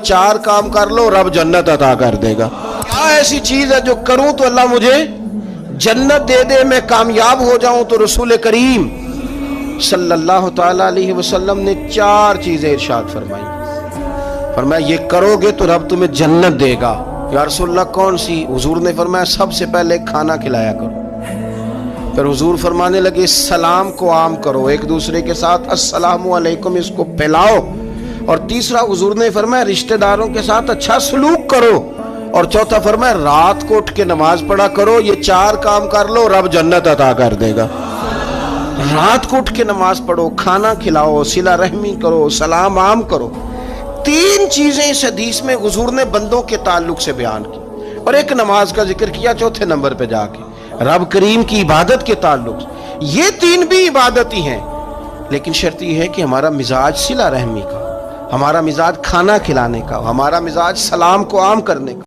चार काम कर लो रब जन्नत अता कर देगा। क्या ऐसी चीज है जो करूं तो अल्लाह मुझे जन्नत दे दे, मैं कामयाब हो जाऊं? तो रसूल करीम सल्लल्लाहु ताला अलैहि वसल्लम ने चार चीजें इरशाद फरमाई। फरमाया ये करोगे तो रब तुम्हें जन्नत देगा। या रसूलल्लाह कौन सी? हुजूर ने फरमाया सबसे पहले खाना खिलाया करो। फिर हुजूर फरमाने लगे सलाम को आम करो, एक दूसरे के साथ अस्सलामु अलैकुम इसको फैलाओ। और तीसरा हुजूर ने फरमाया रिश्तेदारों के साथ अच्छा सलूक करो। और चौथा फरमाया रात को उठ के नमाज पढ़ा करो। ये चार काम कर लो रब जन्नत अता कर देगा। रात को उठ के नमाज पढ़ो, खाना खिलाओ, सिला रहमी करो, सलाम आम करो। तीन चीजें इस हदीस में हुजूर ने बंदों के ताल्लुक से बयान की। और एक नमाज का जिक्र किया चौथे नंबर पे जाके, रब करीम की इबादत के ताल्लुक से। ये तीन भी इबादत ही हैं, लेकिन शर्त यह है कि हमारा मिजाज सिला रहमी का, हमारा मिजाज खाना खिलाने का, हमारा मिजाज सलाम को आम करने का।